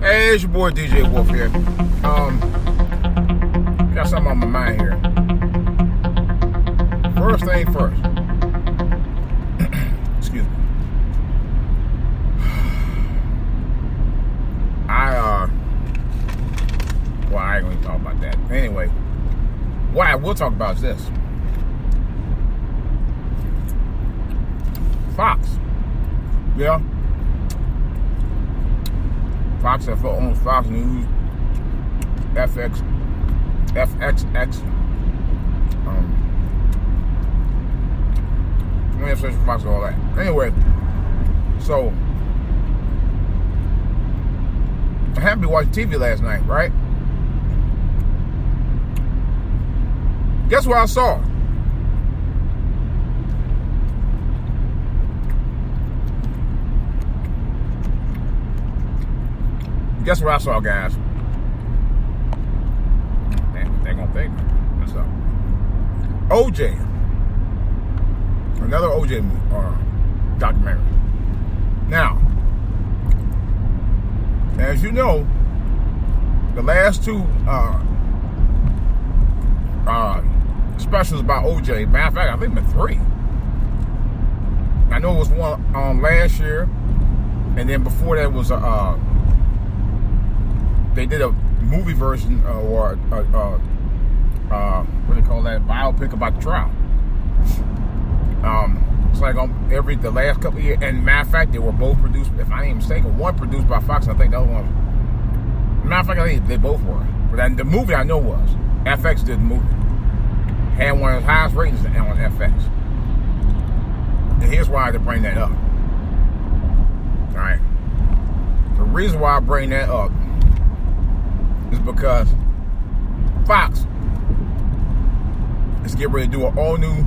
Hey, it's your boy DJ Wolf here. Got something on my mind here. First thing first. Excuse me. Well, I ain't gonna talk about that. Anyway, what I will talk about is this. Fox. Yeah. Fox owns Fox News, FXX. I'm gonna search for Fox and all that. Anyway, so I happened to be watching TV last night, right? Guess what I saw? Guess what I saw, guys? Man, they're gonna think what's up. OJ. Another OJ documentary. Now, as you know, the last two specials about OJ, matter of fact, I think there were 3. I know it was one last year, and then before that was they did a movie version or what do they call that? Biopic about the trial. It's like the last couple of years, and matter of fact, they were both produced. If I ain't mistaken, one produced by Fox, and I think the other one. Matter of fact, I think they both were. But the movie I know was FX did the movie. Had one of the highest ratings on FX. And here's why I had to bring that up. All right. The reason why I bring that up is because Fox is getting ready to do an all new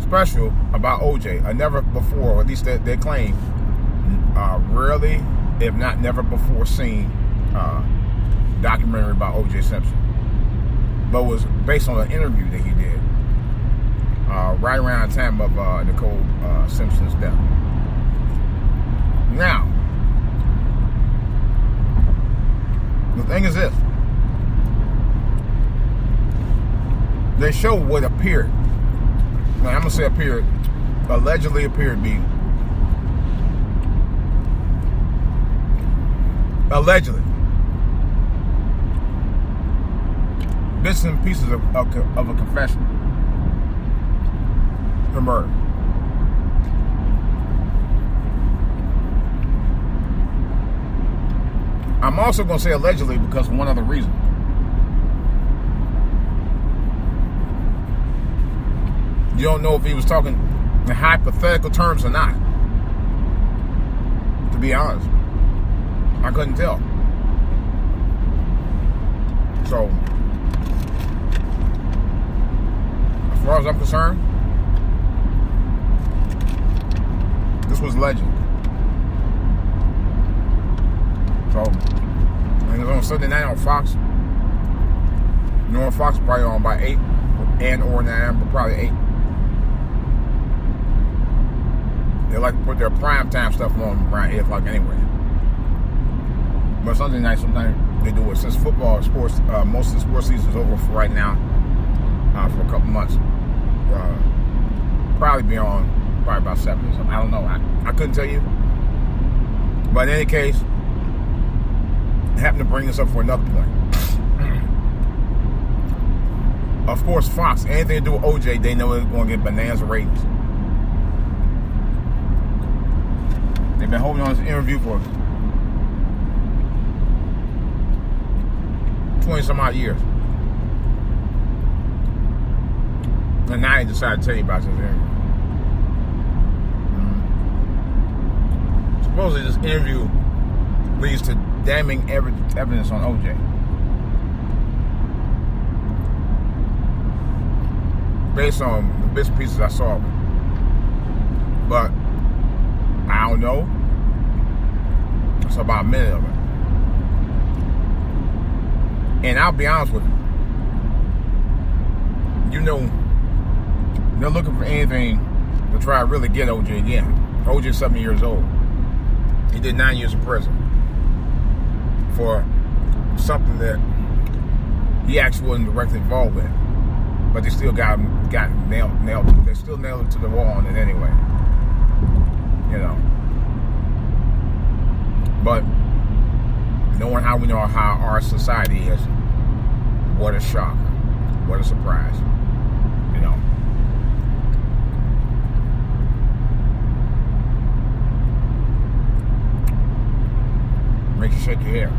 special about OJ, a never before, or at least they claim, rarely, if not never before seen documentary about OJ Simpson. But was based on an interview that he did right around the time of Nicole Simpson's death. Now, the thing is this. They show what appeared. Now, I'm going to say appeared. Allegedly appeared to be. Allegedly. Bits and pieces of a confession. For murder. I'm also going to say allegedly because of one other reason. You don't know if he was talking in hypothetical terms or not. To be honest, I couldn't tell. So, as far as I'm concerned, this was legend. So, and it was on Sunday night on Fox. You know, Fox is probably on by 8 and or 9, but probably 8. They like to put their prime time stuff on around 8 o'clock anyway. But Sunday night, sometimes they do it. Since football, sports, most of the sports season is over for right now, for a couple months. Probably be on probably about 7 or something. I don't know. I couldn't tell you. But in any case, I happened to bring this up for another point. Of course, Fox, anything to do with OJ, they know it's going to get bonanza ratings. They've been holding on to this interview for 20 some odd years. And now I decided to tell you about this interview. Supposedly this interview leads to damning evidence on OJ. Based on the bits and pieces I saw. But I don't know. It's about a minute of it. And I'll be honest with you. You know, they're looking for anything to try to really get OJ again. OJ's 7 years old. He did 9 years in prison. for something that he actually wasn't directly involved in. But they still got nailed. They still nailed him to the wall on it anyway. You know. But knowing how we know how our society is, what a shock. What a surprise. You know. Makes you shake your hair.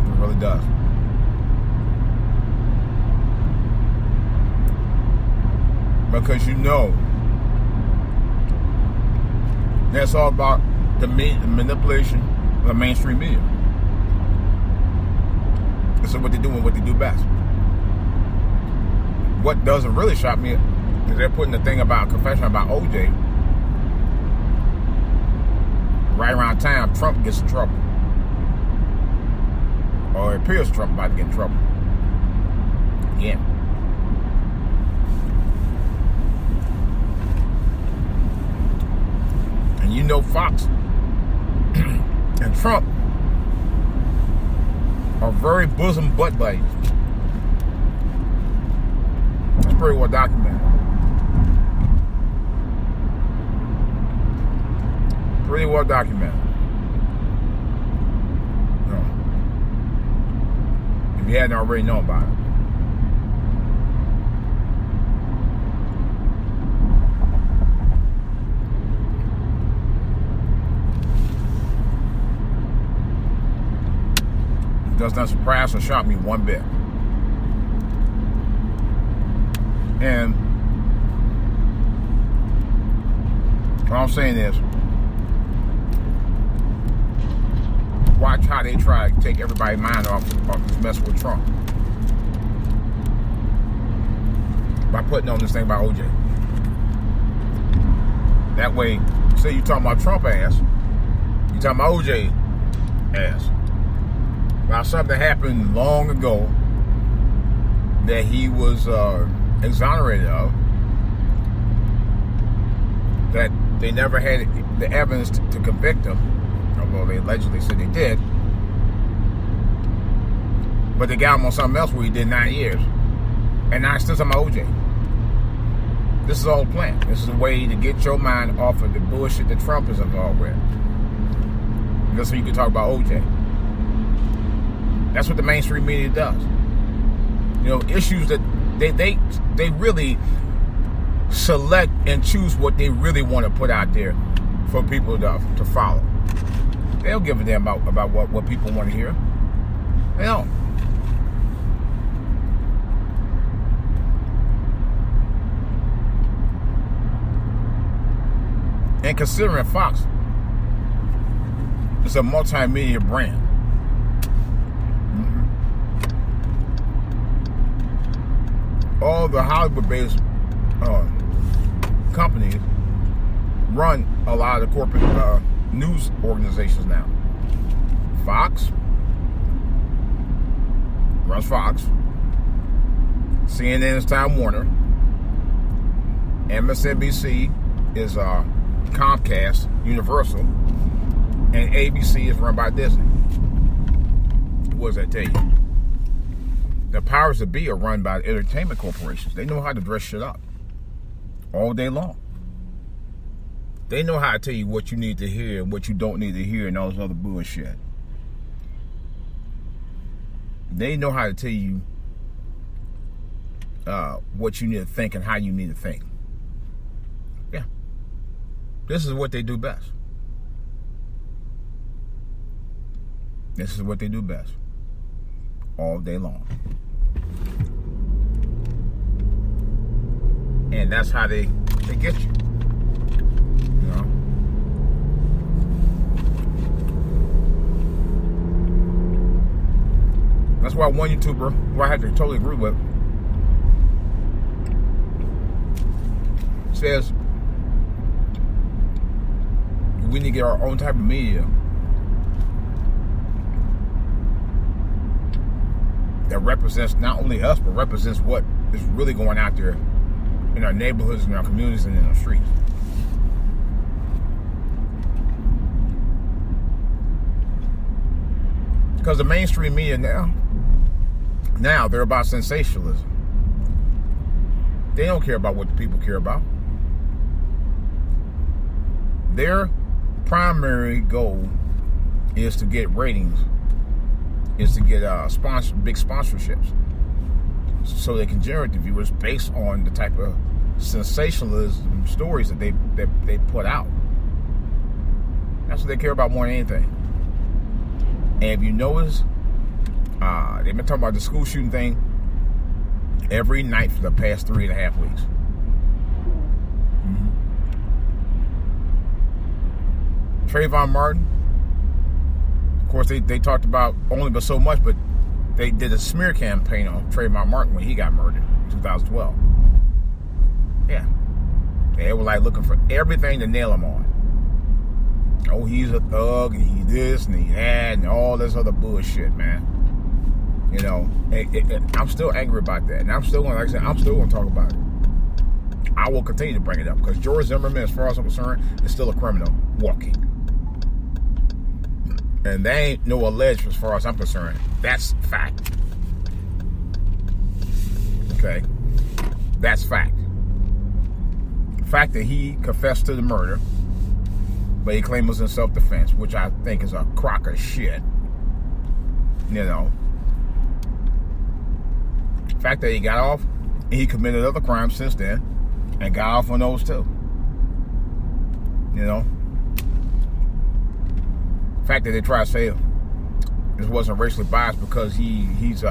It really does. Because you know that's all about the manipulation of the mainstream media. This is what they do and what they do best. What doesn't really shock me is they're putting the thing about confession about OJ right around time Trump gets in trouble. Or it appears Trump about to get in trouble. Again. And you know Fox and Trump are very bosom butt buddies. That's pretty well documented. Pretty well documented. No. If you hadn't already known about it. It does not surprise or shock me one bit. And what I'm saying is, watch how they try to take everybody's mind off this mess with Trump by putting on this thing about OJ. That way, say you talking about Trump ass, you talking about OJ ass. About something that happened long ago that he was exonerated of, that they never had the evidence to convict him, although they allegedly said they did. But they got him on something else where he did 9 years. And now it's still talking about OJ. This is all planned. This is a way to get your mind off of the bullshit that Trump is involved with. Just so you can talk about OJ. That's what the mainstream media does. You know, issues that they really select and choose what they really want to put out there for people to follow. They don't give a damn about what people want to hear. They don't. And considering Fox is a multimedia brand, all the Hollywood-based companies run a lot of the corporate news organizations now. Fox runs Fox. CNN is Time Warner. MSNBC is Comcast, Universal. And ABC is run by Disney. What does that tell you? The powers that be are run by entertainment corporations. They know how to dress shit up all day long. They know how to tell you what you need to hear and what you don't need to hear and all this other bullshit. They know how to tell you what you need to think and how you need to think. Yeah. This is what they do best. This is what they do best. All day long. And that's how they get you. You know? That's why one YouTuber, who I had to totally agree with, says we need to get our own type of media that represents not only us, but represents what is really going out there in our neighborhoods, in our communities, and in our streets. Because the mainstream media now they're about sensationalism. They don't care about what the people care about. Their primary goal is to get ratings, is to get big sponsorships, so they can generate the viewers based on the type of sensationalism stories that they put out. That's what they care about more than anything. And if you notice, they've been talking about the school shooting thing every night for the past 3.5 weeks. Trayvon Martin, of course, they talked about only but so much, but they did a smear campaign on Trayvon Martin when he got murdered in 2012. Yeah. They were like looking for everything to nail him on. Oh, he's a thug, and he this, and he that, and all this other bullshit, man. You know, I'm still angry about that. And I'm still going, like I said, I'm still going to talk about it. I will continue to bring it up, because George Zimmerman, as far as I'm concerned, is still a criminal walking. And they ain't no alleged as far as I'm concerned. That's fact. Okay? That's fact. The fact that he confessed to the murder, but he claimed it was in self-defense, which I think is a crock of shit. You know. The fact that he got off, he committed other crimes since then, and got off on those too. You know. The fact that they try to say this wasn't racially biased because he's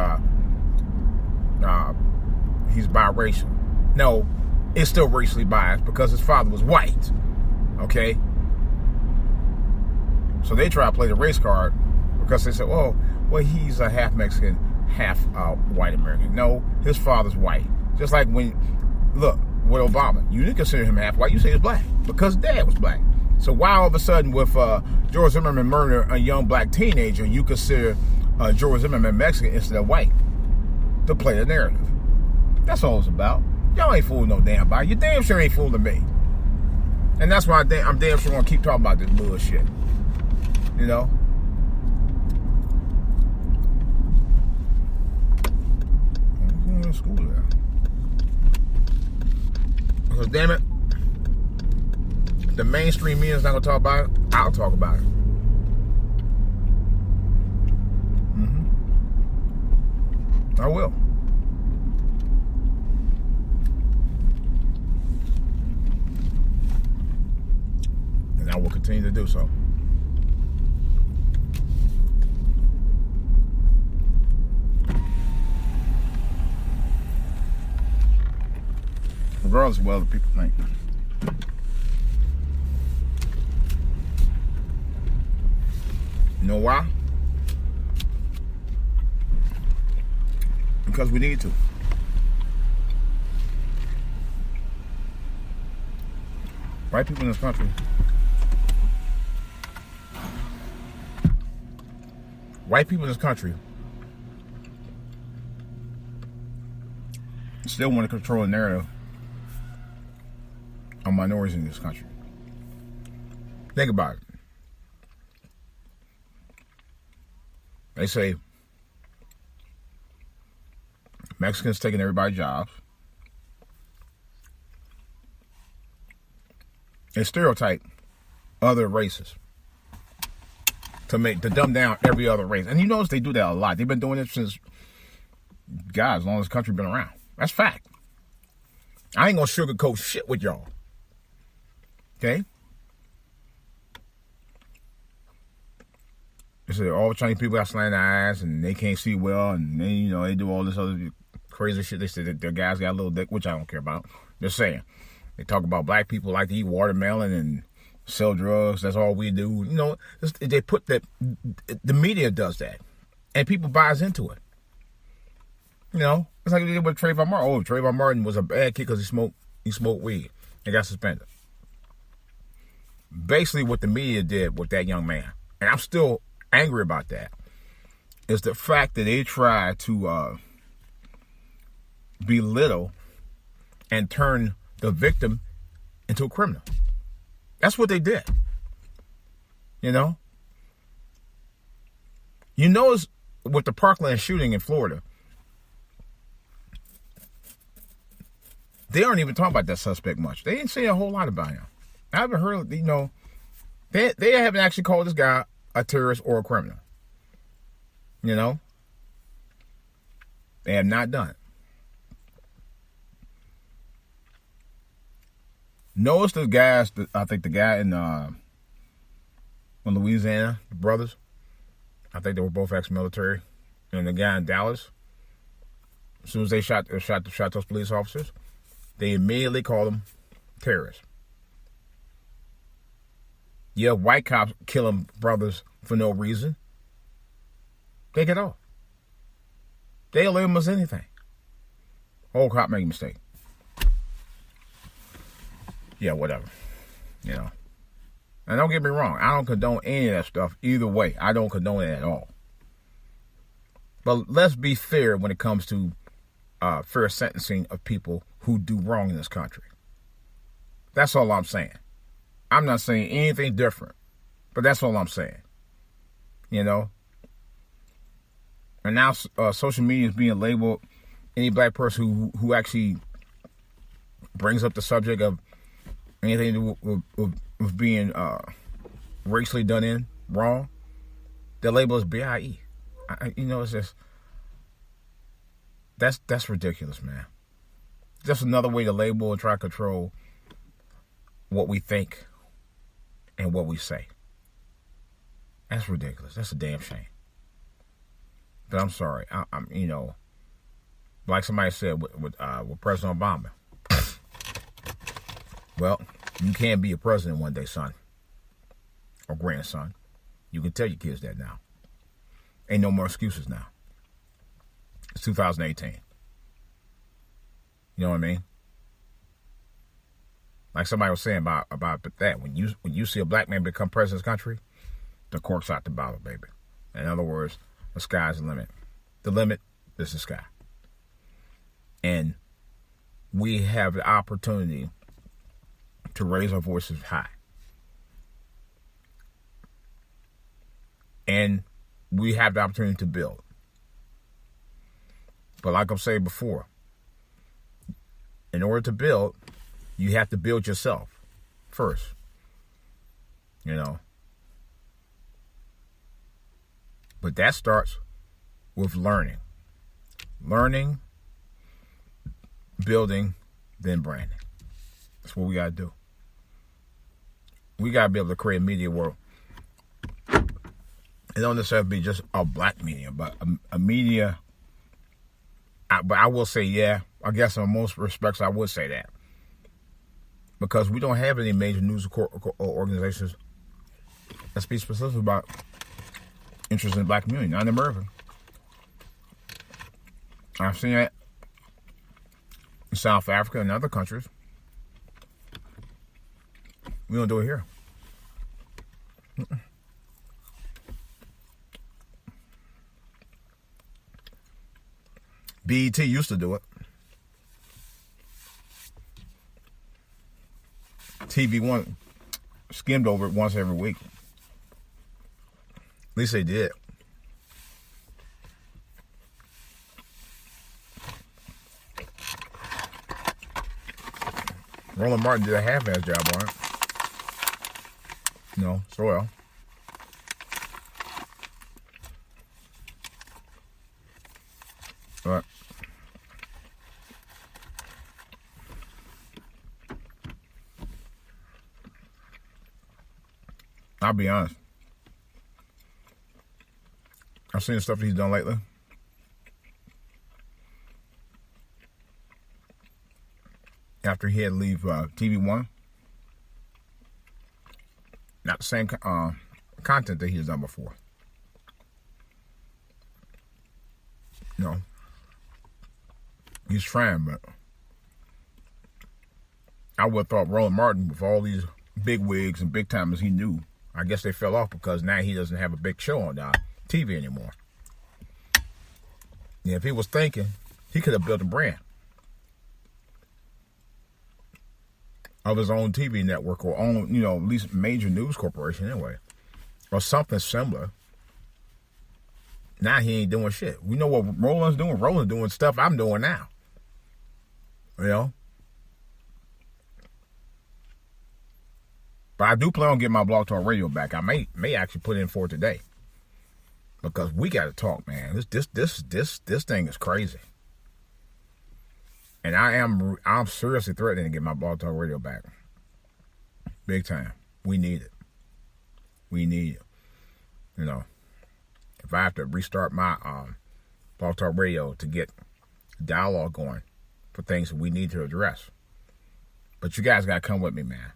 biracial. No, it's still racially biased because his father was white. Okay? So they try to play the race card because they said, well, he's a half Mexican, half white American. No, his father's white. Just like look, with Obama, you didn't consider him half white, you say he's black because dad was black. So why all of a sudden with George Zimmerman murdering a young black teenager, you consider George Zimmerman Mexican instead of white? To play the narrative. That's all it's about. Y'all ain't fooling no damn body. You damn sure ain't fooling me. And that's why I'm damn sure gonna keep talking about this bullshit. You know? I'm going to school there. Because damn it, the mainstream media is not going to talk about it. I'll talk about it. I will. And I will continue to do so. Regardless of what other people think. You know why? Because we need to. White people in this country still want to control the narrative on minorities in this country. Think about it. They say Mexicans taking everybody's jobs. They stereotype other races to dumb down every other race. And you notice they do that a lot. They've been doing it since, God, as long as the country's been around. That's fact. I ain't gonna sugarcoat shit with y'all. Okay? They say all Chinese people got slanted eyes and they can't see well, and they do all this other crazy shit. They say that their guys got a little dick, which I don't care about. Just saying. They talk about black people like to eat watermelon and sell drugs. That's all we do. They put that. The media does that, and people buys into it. It's like they did with Trayvon Martin. Oh, Trayvon Martin was a bad kid because he smoked weed and got suspended. Basically, what the media did with that young man, and I'm still angry about that, is the fact that they tried to belittle and turn the victim into a criminal. That's what they did. You You notice with the Parkland shooting in Florida, they aren't even talking about that suspect much. They didn't say a whole lot about him. I haven't heard, they haven't actually called this guy a terrorist or a criminal. They have not done it. Notice the guys, I think the guy in Louisiana, the brothers, I think they were both ex-military, and the guy in Dallas, as soon as they shot those police officers, they immediately called them terrorists. Yeah, white cops killing brothers for no reason. Take it off. They'll leave them as anything. Old cop make a mistake. Yeah, whatever. And don't get me wrong, I don't condone any of that stuff either way. I don't condone it at all. But let's be fair when it comes to fair sentencing of people who do wrong in this country. That's all I'm saying. I'm not saying anything different, but that's all I'm saying. And now social media is being labeled any black person who actually brings up the subject of anything to do with being racially done in wrong. They're labeled as BIE. It's just that's ridiculous, man. Just another way to label and try to control what we think and what we say. That's ridiculous. That's a damn shame. But I'm sorry. I'm like somebody said with President Obama. Well, you can't be a president one day, son or grandson. You can tell your kids that now. Ain't no more excuses now. It's 2018. You know what I mean? Like somebody was saying about that. When you see a black man become president of this country, the cork's out the bottle, baby. In other words, the sky's the limit. The limit is the sky. And we have the opportunity to raise our voices high. And we have the opportunity to build. But like I've said before, in order to build, you have to build yourself first. But that starts with learning. Learning, building, then branding. That's what we got to do. We got to be able to create a media world. It don't necessarily be just a black media, but a media. But I will say, yeah, I guess in most respects I would say that. Because we don't have any major news organizations that speak specifically about interest in the black community, not in America. I've seen that in South Africa and other countries. We don't do it here. BET used to do it. TV One skimmed over it once every week. At least they did. Roland Martin did a half-ass job on it. So well. But I'll be honest. I've seen the stuff that he's done lately. After he had to leave TV One. Not the same content that he has done before. He's trying, but I would have thought Roland Martin, with all these big wigs and big timers he knew, I guess they fell off because now he doesn't have a big show on TV anymore. Yeah, if he was thinking, he could have built a brand of his own TV network or own, at least major news corporation anyway, or something similar. Now he ain't doing shit. We know what Roland's doing. Roland's doing stuff I'm doing now. You know? But I do plan on getting my Blog Talk Radio back. I may actually put in for it today. Because we got to talk, man. This thing is crazy. And I'm seriously threatening to get my Blog Talk Radio back. Big time. We need it. We need it. You know, if I have to restart my Blog Talk Radio to get dialogue going for things that we need to address. But you guys got to come with me, man.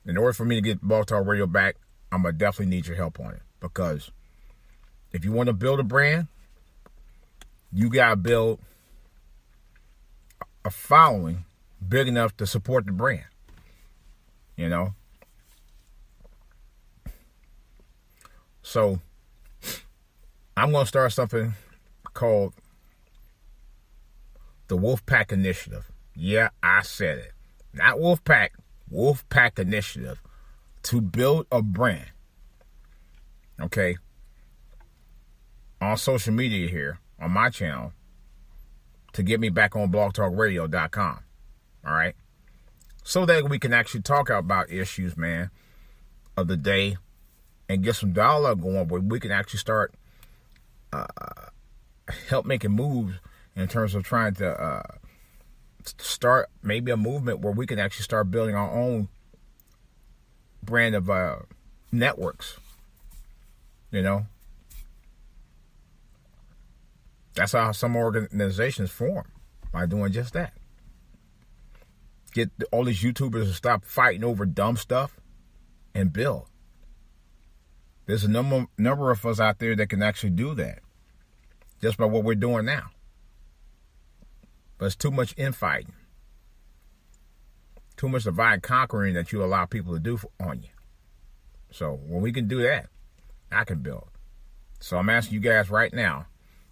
In order for me to get Blog Talk Radio back, I'm going to definitely need your help on it. Because if you want to build a brand, you got to build a following big enough to support the brand. You know? So, I'm going to start something called the Wolfpack Initiative. Yeah, I said it. Not Wolfpack. Wolfpack Initiative. To build a brand. Okay? On social media here, on my channel, to get me back on blogtalkradio.com. All right? So that we can actually talk about issues, man, of the day and get some dialogue going where we can actually start help making moves in terms of trying to start maybe a movement where we can actually start building our own brand of networks. You know? That's how some organizations form, by doing just that. Get all these YouTubers to stop fighting over dumb stuff and build. There's a number of us out there that can actually do that just by what we're doing now. But it's too much infighting. Too much divide and conquering that you allow people to do on you. So when we can do that, I can build. So I'm asking you guys right now,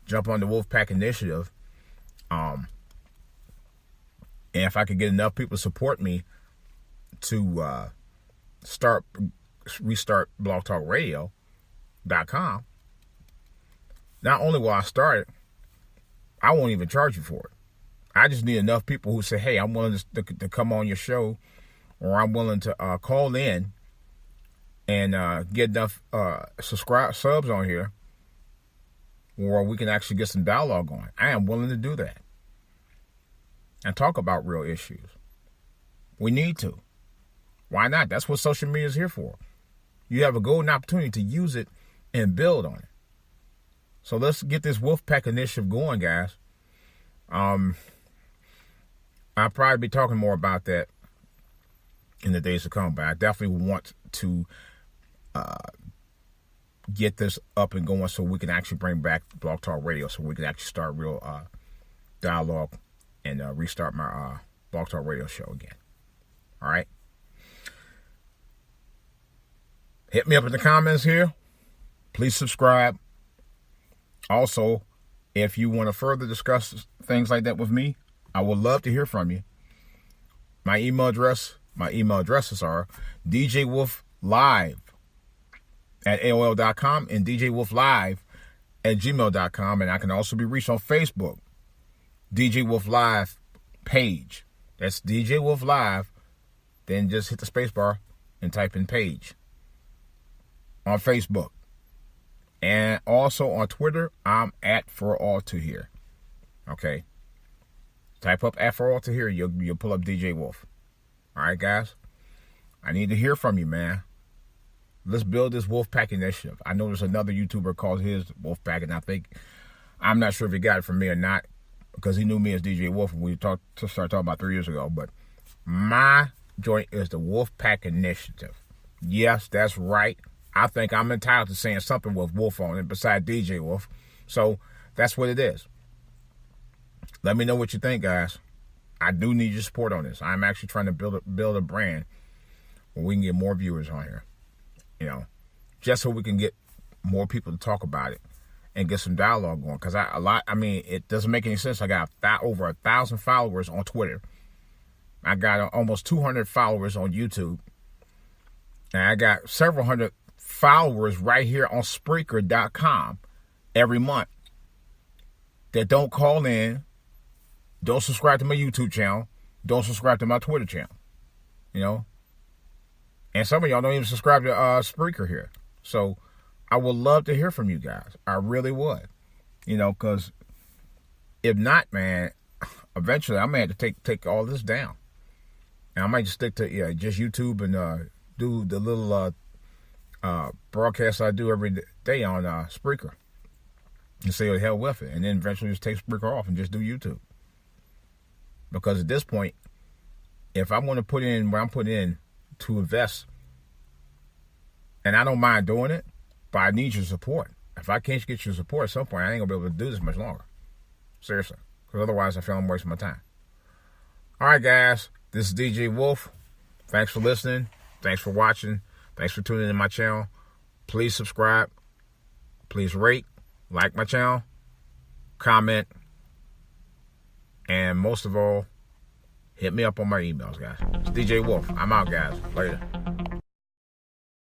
jump on the Wolfpack Initiative. And if I could get enough people to support me to restart blogtalkradio.com, not only will I start it, I won't even charge you for it. I just need enough people who say, hey, I'm willing to come on your show, or I'm willing to call in and get enough subs on here, or we can actually get some dialogue going. I am willing to do that and talk about real issues. We need to. Why not? That's what social media is here for. You have a golden opportunity to use it and build on it. So let's get this Wolfpack Initiative going, guys. I'll probably be talking more about that in the days to come, but I definitely want to get this up and going so we can actually bring back Blog Talk Radio, so we can actually start real dialogue and restart my Blog Talk Radio show again. All right? Hit me up in the comments here. Please subscribe. Also, if you want to further discuss things like that with me, I would love to hear from you. My email addresses are djwolflive@aol.com and djwolflive@gmail.com. And I can also be reached on Facebook, DJ Wolf Live page. That's DJ Wolf Live. Then just hit the space bar and type in page on Facebook. And also on Twitter, I'm @ForAllToHear. Okay? Type up @ForAllToHear, you'll pull up DJ Wolf. All right, guys? I need to hear from you, man. Let's build this Wolfpack Initiative. I know there's another YouTuber called his Wolfpack, and I'm not sure if he got it from me or not, because he knew me as DJ Wolf when we started talking about 3 years ago. But my joint is the Wolfpack Initiative. Yes, that's right. I think I'm entitled to saying something with Wolf on it besides DJ Wolf. So that's what it is. Let me know what you think, guys. I do need your support on this. I'm actually trying to build a brand where we can get more viewers on here. You know, just so we can get more people to talk about it and get some dialogue going. Because it doesn't make any sense. I got over 1,000 followers on Twitter. I got almost 200 followers on YouTube. And I got several hundred followers right here on Spreaker.com. every month that don't call in, don't subscribe to my YouTube channel, don't subscribe to my Twitter channel, you know. And some of y'all don't even subscribe to Spreaker here. So I would love to hear from you guys. I really would, you know, because if not, man, eventually I may have to take all this down. And I might just stick to just YouTube and do the little broadcasts I do every day on Spreaker. And say, oh, hell with it. And then eventually just take Spreaker off and just do YouTube. Because at this point, if I'm going to put in what I'm putting in to invest, and I don't mind doing it, but I need your support. If I can't get your support at some point, I ain't going to be able to do this much longer. Seriously. Because otherwise I feel I'm wasting my time. All right, guys. This is DJ Wolf. Thanks for listening. Thanks for watching. Thanks for tuning in to my channel. Please subscribe. Please rate. Like my channel. Comment. And most of all, hit me up on my emails, guys. It's DJ Wolf. I'm out, guys. Later.